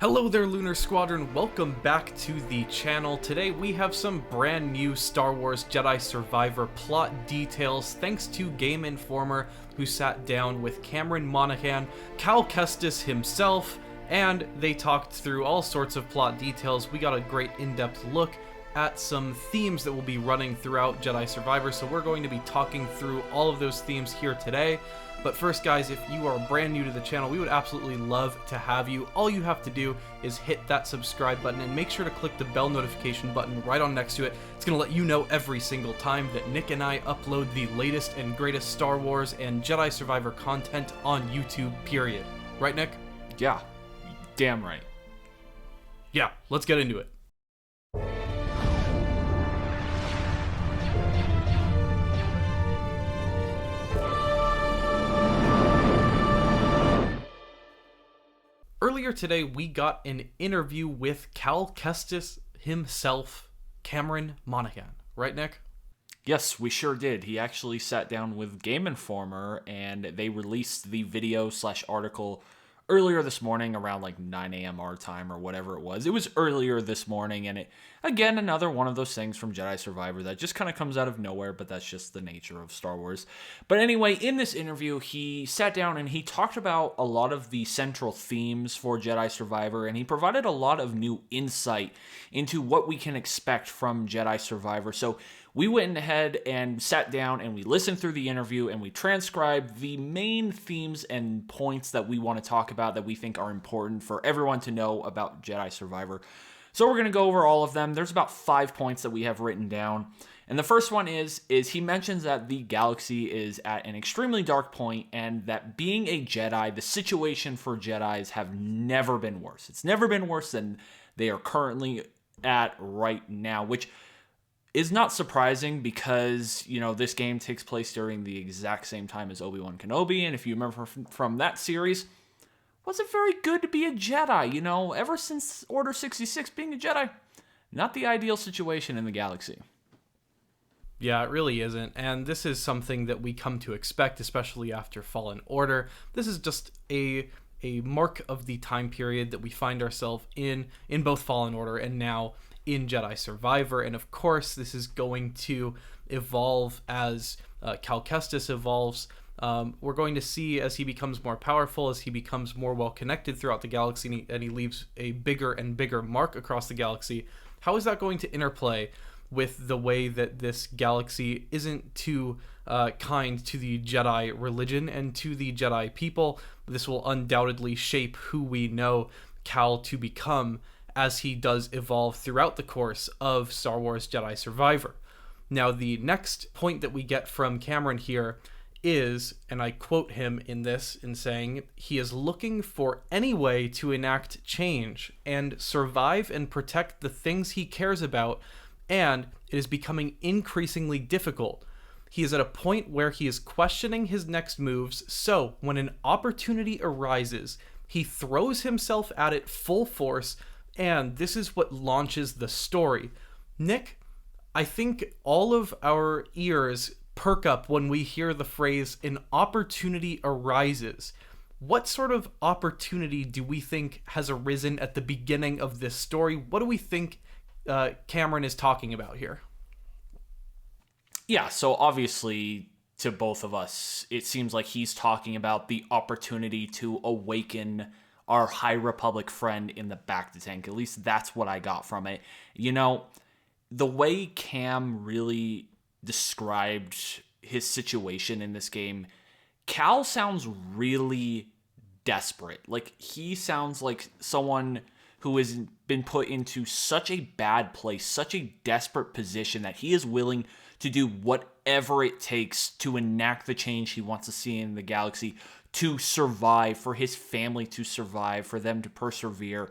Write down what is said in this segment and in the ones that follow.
Hello there, Lunar Squadron. Welcome back to the channel. Today we have some brand new Star Wars Jedi Survivor plot details thanks to Game Informer, who sat down with Cameron Monaghan, Calcustus himself, and they talked through all sorts of plot details. We got a great in-depth look at some themes that will be running throughout Jedi Survivor, so we're going to be talking through all of those themes here today. But first, guys, if you are brand new to the channel, we would absolutely love to have you. All you have to do is hit that subscribe button and make sure to click the bell notification button right on next to it. It's going to let you know every single time that Nick and I upload the latest and greatest Star Wars and Jedi Survivor content on YouTube, period. Right, Nick? Yeah, damn right. Yeah, let's get into it. Earlier today, we got an interview with Calcustus himself, Cameron Monaghan. Right, Nick? Yes, we sure did. He actually sat down with Game Informer, and they released the video/article earlier this morning around like 9 a.m. our time or whatever it was. It was earlier this morning, and again, another one of those things from Jedi Survivor that just kind of comes out of nowhere, but that's just the nature of Star Wars. But anyway, in this interview, he sat down and he talked about a lot of the central themes for Jedi Survivor, and he provided a lot of new insight into what we can expect from Jedi Survivor. So we went ahead and sat down and we listened through the interview and we transcribed the main themes and points that we want to talk about that we think are important for everyone to know about Jedi Survivor. So we're going to go over all of them. There's about 5 points that we have written down. And the first one is he mentions that the galaxy is at an extremely dark point and that being a Jedi, the situation for Jedis have never been worse. It's never been worse than they are currently at right now, which is not surprising because, you know, this game takes place during the exact same time as Obi-Wan Kenobi, and if you remember from that series, wasn't very good to be a Jedi, you know? Ever since Order 66, being a Jedi, not the ideal situation in the galaxy. Yeah, it really isn't, and this is something that we come to expect, especially after Fallen Order. This is just a mark of the time period that we find ourselves in both Fallen Order and now in Jedi Survivor, and of course this is going to evolve as Calcustus evolves. We're going to see as he becomes more powerful, as he becomes more well-connected throughout the galaxy, and he leaves a bigger and bigger mark across the galaxy. How is that going to interplay with the way that this galaxy isn't too kind to the Jedi religion and to the Jedi people? This will undoubtedly shape who we know Cal to become as he does evolve throughout the course of Star Wars Jedi Survivor. Now, the next point that we get from Cameron here is, and I quote him in this in saying, he is looking for any way to enact change and survive and protect the things he cares about, and it is becoming increasingly difficult. He is at a point where he is questioning his next moves, so when an opportunity arises, he throws himself at it full force, and this is what launches the story. Nick, I think all of our ears perk up when we hear the phrase, an opportunity arises. What sort of opportunity do we think has arisen at the beginning of this story? What do we think Cameron is talking about here? Yeah, so obviously to both of us, it seems like he's talking about the opportunity to awaken our High Republic friend in the bacta tank. At least that's what I got from it. You know, the way Cam really described his situation in this game, Cal sounds really desperate. Like, he sounds like someone who has been put into such a bad place, such a desperate position that he is willing to do whatever it takes to enact the change he wants to see in the galaxy, to survive, for his family to survive, for them to persevere.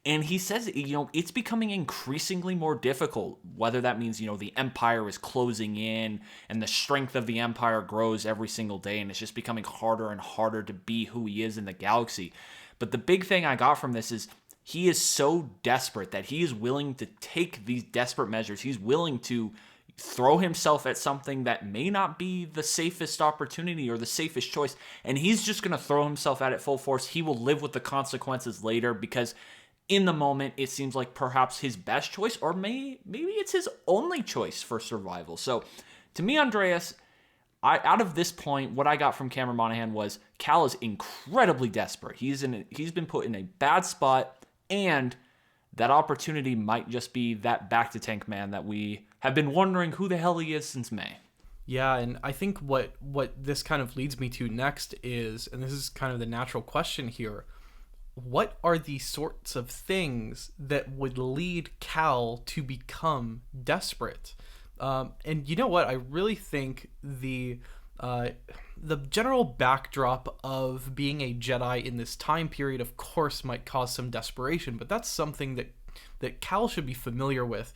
And he says, you know, it's becoming increasingly more difficult, whether that means, you know, the Empire is closing in and the strength of the Empire grows every single day, and it's just becoming harder and harder to be who he is in the galaxy. But the big thing I got from this is he is so desperate that he is willing to take these desperate measures. He's willing to throw himself at something that may not be the safest opportunity or the safest choice, and he's just going to throw himself at it full force. He will live with the consequences later because in the moment, it seems like perhaps his best choice, or maybe it's his only choice for survival. So, to me, Andreas, out of this point, what I got from Cameron Monaghan was Cal is incredibly desperate. He's been put in a bad spot, and that opportunity might just be that bacta tank man that we have been wondering who the hell he is since May. Yeah, and I think what this kind of leads me to next is, and this is kind of the natural question here, what are the sorts of things that would lead Cal to become desperate? And you know what? I really think the general backdrop of being a Jedi in this time period, of course, might cause some desperation, but that's something that Cal should be familiar with,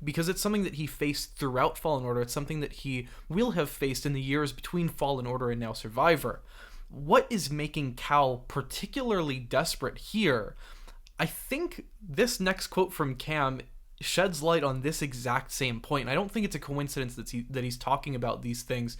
because it's something that he faced throughout Fallen Order. It's something that he will have faced in the years between Fallen Order and now Survivor. What is making Cal particularly desperate here? I think this next quote from Cam sheds light on this exact same point. I don't think it's a coincidence that he's talking about these things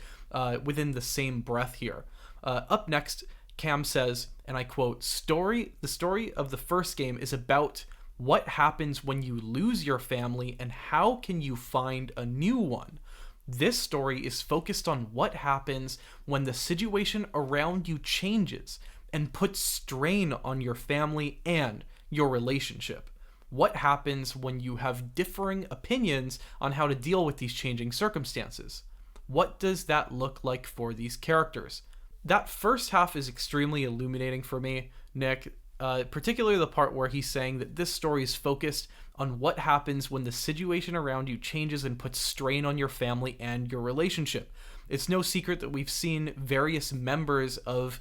within the same breath here. Up next, Cam says, and I quote, "The story of the first game is about what happens when you lose your family and how can you find a new one. This story is focused on what happens when the situation around you changes and puts strain on your family and your relationship. What happens when you have differing opinions on how to deal with these changing circumstances? What does that look like for these characters?" That first half is extremely illuminating for me, Nick, particularly the part where he's saying that this story is focused on what happens when the situation around you changes and puts strain on your family and your relationship. It's no secret that we've seen various members of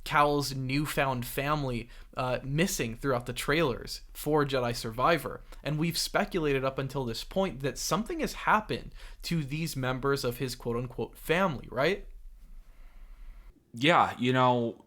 Cal's newfound family missing throughout the trailers for Jedi Survivor, and we've speculated up until this point that something has happened to these members of his quote-unquote family, right? Yeah,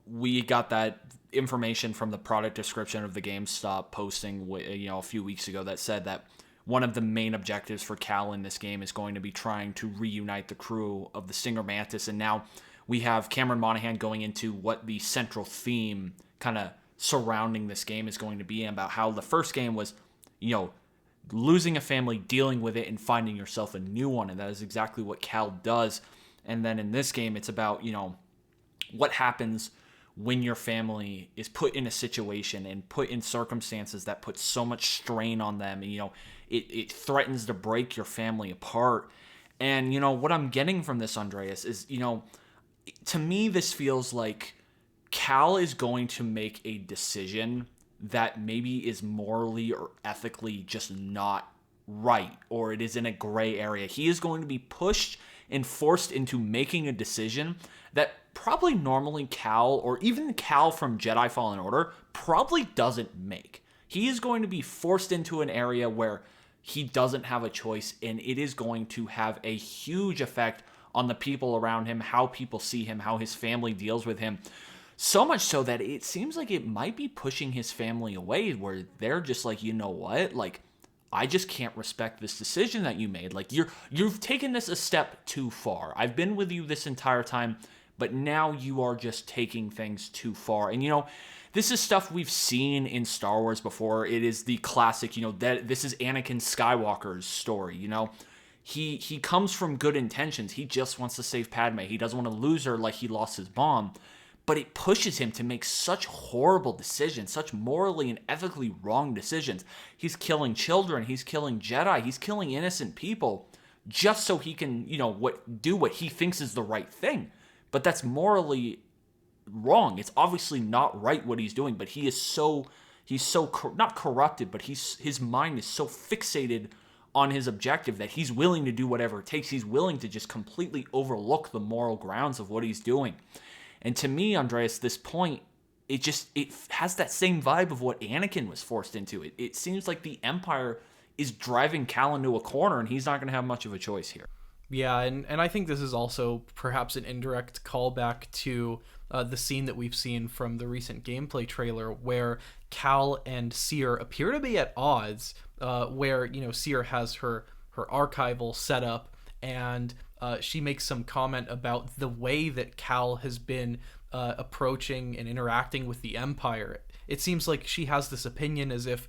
we got that information from the product description of the GameStop posting, a few weeks ago that said that one of the main objectives for Cal in this game is going to be trying to reunite the crew of the Stinger Mantis. And now we have Cameron Monaghan going into what the central theme kind of surrounding this game is going to be, about how the first game was, losing a family, dealing with it, and finding yourself a new one. And that is exactly what Cal does. And then in this game, it's about, what happens when your family is put in a situation and put in circumstances that put so much strain on them, and it threatens to break your family apart. And what I'm getting from this, Andreas, is to me this feels like Cal is going to make a decision that maybe is morally or ethically just not right, or it is in a gray area. He is going to be pushed and forced into making a decision that probably normally Cal, or even Cal from Jedi Fallen Order, probably doesn't make. He is going to be forced into an area where he doesn't have a choice, and it is going to have a huge effect on the people around him, how people see him, how his family deals with him. So much so that it seems like it might be pushing his family away, where they're just like, you know what? Like, I just can't respect this decision that you made. Like, you've taken this a step too far. I've been with you this entire time, but now you are just taking things too far. And, this is stuff we've seen in Star Wars before. It is the classic, that this is Anakin Skywalker's story, He comes from good intentions. He just wants to save Padme. He doesn't want to lose her like he lost his mom. But it pushes him to make such horrible decisions, such morally and ethically wrong decisions. He's killing children. He's killing Jedi. He's killing innocent people just so he can, do what he thinks is the right thing. But that's morally wrong. It's obviously not right what he's doing, but he's so not corrupted, but his mind is so fixated on his objective that he's willing to do whatever it takes. He's willing to just completely overlook the moral grounds of what he's doing. And to me, Andreas, this point, it has that same vibe of what Anakin was forced into. It seems like the Empire is driving Cal into a corner, and he's not going to have much of a choice here. Yeah, and I think this is also perhaps an indirect callback to the scene that we've seen from the recent gameplay trailer, where Cal and Seer appear to be at odds, where Seer has her archival set up, and she makes some comment about the way that Cal has been approaching and interacting with the Empire. it seems like she has this opinion as if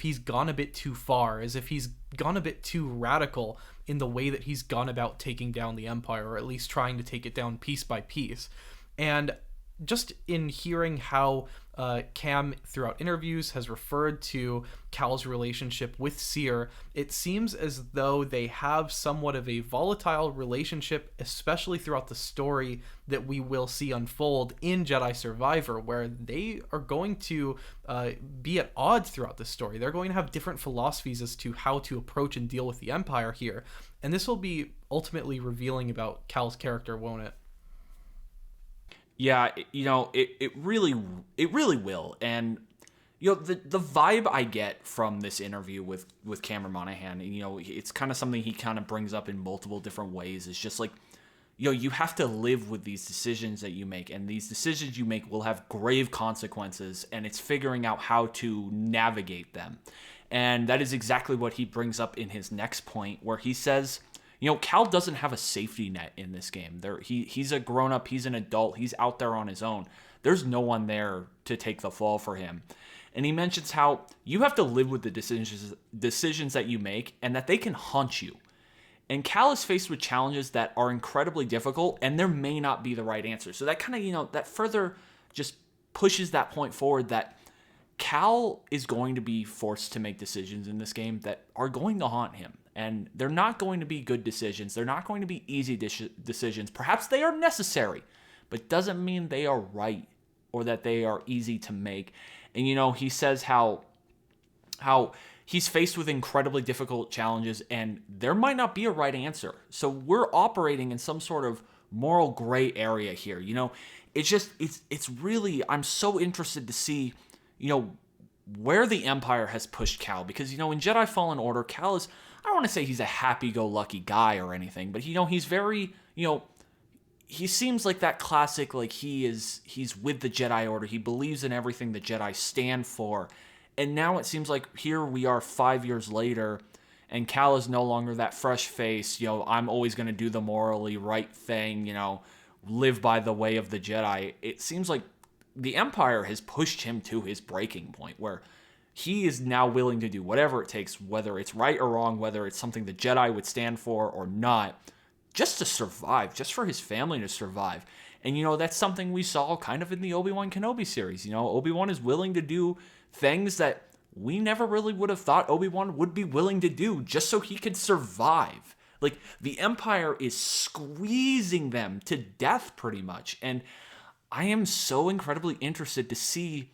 he's gone a bit too far, as if he's gone a bit too radical in the way that he's gone about taking down the Empire, or at least trying to take it down piece by piece. And just in hearing how Cam throughout interviews has referred to Cal's relationship with Seer, it seems as though they have somewhat of a volatile relationship, especially throughout the story that we will see unfold in Jedi Survivor, where they are going to be at odds throughout the story. They're going to have different philosophies as to how to approach and deal with the Empire here, and this will be ultimately revealing about Cal's character, won't it? Yeah, it really will. And the vibe I get from this interview with Cameron Monaghan, it's kind of something he kind of brings up in multiple different ways. It's just like, you have to live with these decisions that you make, and these decisions you make will have grave consequences, and it's figuring out how to navigate them. And that is exactly what he brings up in his next point, where he says, Cal doesn't have a safety net in this game. He's a grown-up, he's an adult, he's out there on his own. There's no one there to take the fall for him. And he mentions how you have to live with the decisions that you make, and that they can haunt you. And Cal is faced with challenges that are incredibly difficult, and there may not be the right answer. So that kind of, that further just pushes that point forward, that Cal is going to be forced to make decisions in this game that are going to haunt him. And they're not going to be good decisions. They're not going to be easy decisions. Perhaps they are necessary, but doesn't mean they are right or that they are easy to make. And, he says how he's faced with incredibly difficult challenges, and there might not be a right answer. So we're operating in some sort of moral gray area here. It's really, I'm so interested to see, where the Empire has pushed Cal. Because, in Jedi Fallen Order, Cal is, I don't want to say he's a happy-go-lucky guy or anything, but, he's very, he seems like that classic, like he's with the Jedi Order. He believes in everything the Jedi stand for. And now it seems like here we are 5 years later, and Cal is no longer that fresh face, I'm always going to do the morally right thing, live by the way of the Jedi. It seems like the Empire has pushed him to his breaking point, where he is now willing to do whatever it takes, whether it's right or wrong, whether it's something the Jedi would stand for or not, just to survive, just for his family to survive. And, that's something we saw kind of in the Obi-Wan Kenobi series. Obi-Wan is willing to do things that we never really would have thought Obi-Wan would be willing to do just so he could survive. Like, the Empire is squeezing them to death pretty much. And I am so incredibly interested to see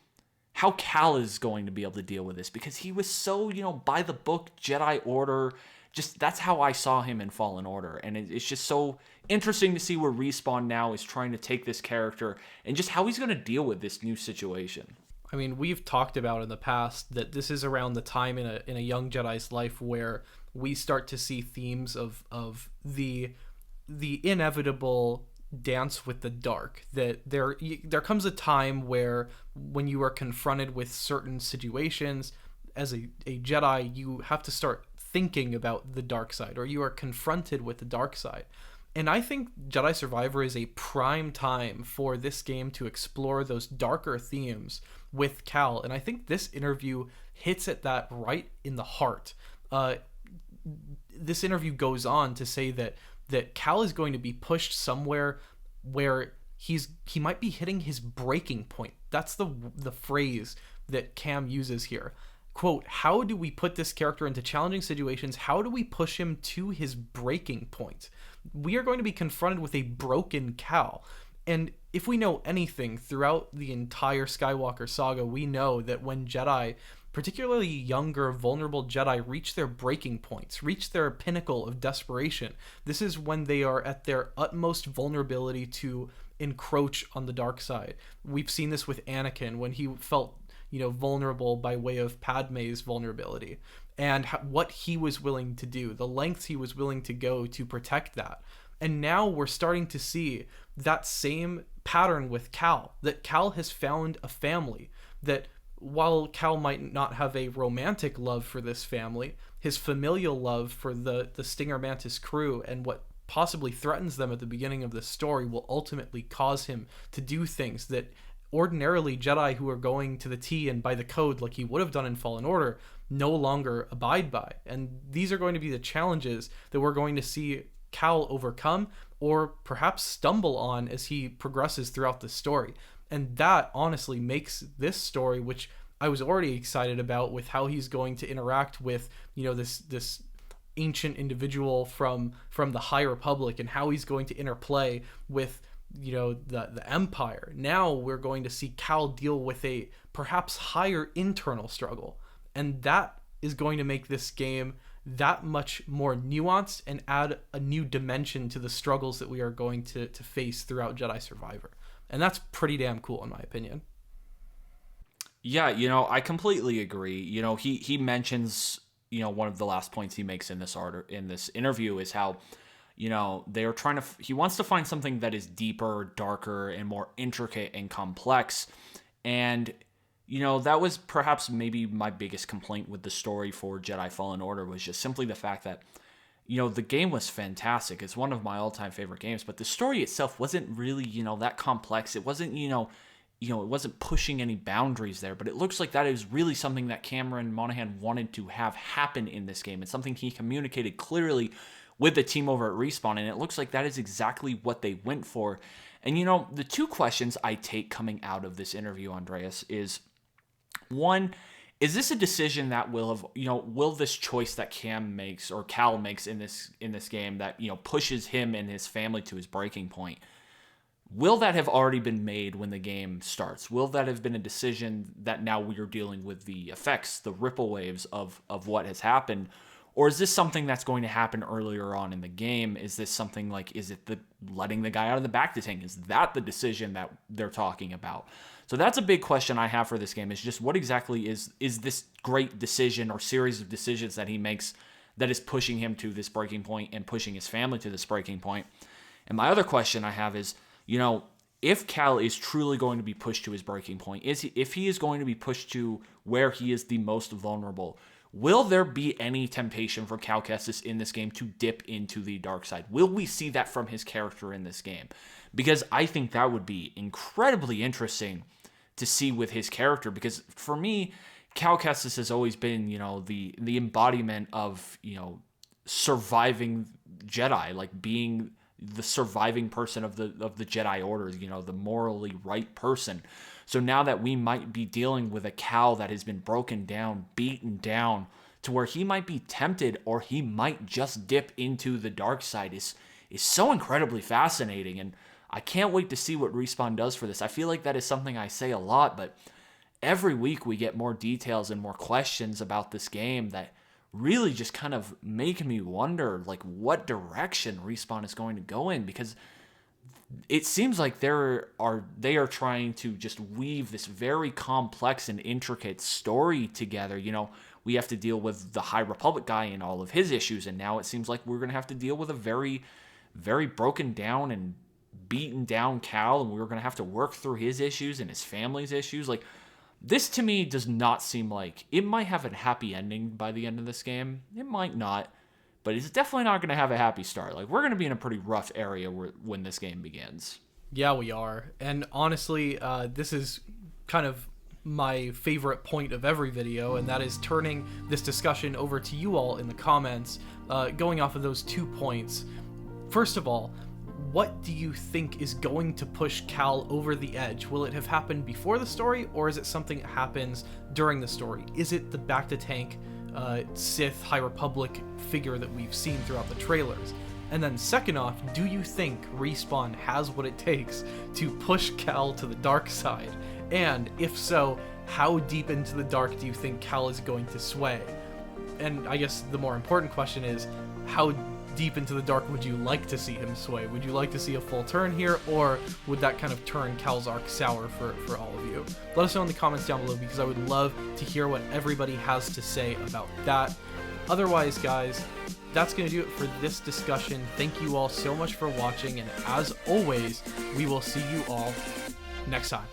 how Cal is going to be able to deal with this, because he was so, by the book Jedi Order. Just that's how I saw him in Fallen Order. And it's just so interesting to see where Respawn now is trying to take this character and just how he's going to deal with this new situation. I mean, we've talked about in the past that this is around the time in a young Jedi's life where we start to see themes of the inevitable dance with the dark. That there comes a time where when you are confronted with certain situations as a Jedi, you have to start thinking about the dark side, or you are confronted with the dark side. And I think Jedi Survivor is a prime time for this game to explore those darker themes with Cal. And I think this interview hits at that right in the heart. This interview goes on to say that Cal is going to be pushed somewhere where he might be hitting his breaking point. That's the phrase that Cam uses here. Quote, how do we put this character into challenging situations? How do we push him to his breaking point? We are going to be confronted with a broken Cal. And if we know anything throughout the entire Skywalker saga, we know that when Jedi, particularly younger, vulnerable Jedi, reach their breaking points, reach their pinnacle of desperation, this is when they are at their utmost vulnerability to encroach on the dark side. We've seen this with Anakin when he felt vulnerable by way of Padme's vulnerability, and what he was willing to do, the lengths he was willing to go to protect that. And now we're starting to see that same pattern with Cal, that Cal has found a family, that while Cal might not have a romantic love for this family, his familial love for the Stinger Mantis crew and what possibly threatens them at the beginning of the story will ultimately cause him to do things that ordinarily Jedi who are going to the T and by the code like he would have done in Fallen Order no longer abide by. And these are going to be the challenges that we're going to see Cal overcome or perhaps stumble on as he progresses throughout the story. And that honestly makes this story, which I was already excited about with how he's going to interact with, this ancient individual from the High Republic and how he's going to interplay with, the Empire. Now we're going to see Cal deal with a perhaps higher internal struggle. And that is going to make this game that much more nuanced and add a new dimension to the struggles that we are going to face throughout Jedi Survivor. And that's pretty damn cool in my opinion. Yeah, I completely agree. He mentions, one of the last points he makes in this interview is how, they're he wants to find something that is deeper, darker, and more intricate and complex. And that was perhaps maybe my biggest complaint with the story for Jedi Fallen Order was just simply the fact that, the game was fantastic. It's one of my all-time favorite games, but the story itself wasn't really, that complex. It wasn't, it wasn't pushing any boundaries there, but it looks like that is really something that Cameron Monaghan wanted to have happen in this game. It's something he communicated clearly with the team over at Respawn, and it looks like that is exactly what they went for. And, the two questions I take coming out of this interview, Andreas, is, one, is this a decision that will this choice that Cal makes in this game that, pushes him and his family to his breaking point, will that have already been made when the game starts? Will that have been a decision that now we are dealing with the effects, the ripple waves of what has happened? Or is this something that's going to happen earlier on in the game? Is this something like, is it the letting the guy out of the bacta tank? Is that the decision that they're talking about? So that's a big question I have for this game, is just what exactly is this great decision or series of decisions that he makes that is pushing him to this breaking point and pushing his family to this breaking point? And my other question I have is, if Cal is truly going to be pushed to his breaking point, if he is going to be pushed to where he is the most vulnerable, will there be any temptation for Calcustus in this game to dip into the dark side? Will we see that from his character in this game? Because I think that would be incredibly interesting to see with his character, because for me, Calcustus has always been, the embodiment of, surviving Jedi, like being the surviving person of the Jedi Order, the morally right person. So now that we might be dealing with a Cal that has been broken down, beaten down, to where he might be tempted or he might just dip into the dark side is so incredibly fascinating. And I can't wait to see what Respawn does for this. I feel like that is something I say a lot, but every week we get more details and more questions about this game that really just kind of make me wonder, like, what direction Respawn is going to go in, because it seems like they are trying to just weave this very complex and intricate story together. We have to deal with the High Republic guy and all of his issues, and now it seems like we're going to have to deal with a very, very broken down and beaten down Cal, and we're going to have to work through his issues and his family's issues. Like, this to me does not seem like it might have a happy ending by the end of this game. It might not, but it's definitely not going to have a happy start. Like, we're going to be in a pretty rough area when this game begins. Yeah, we are. And honestly, this is kind of my favorite point of every video, and that is turning this discussion over to you all in the comments, going off of those 2 points. First of all, what do you think is going to push Cal over the edge? Will it have happened before the story, or is it something that happens during the story? Is it the bacta tank Sith High Republic figure that we've seen throughout the trailers? And then second off, do you think Respawn has what it takes to push Cal to the dark side? And if so, how deep into the dark do you think Cal is going to sway? And I guess the more important question is, how deep into the dark would you like to see him sway? Would you like to see a full turn here, or would that kind of turn Cal's arc sour for all of you? Let us know in the comments down below, because I would love to hear what everybody has to say about that. Otherwise, guys, that's going to do it for this discussion. Thank you all so much for watching, and as always, we will see you all next time.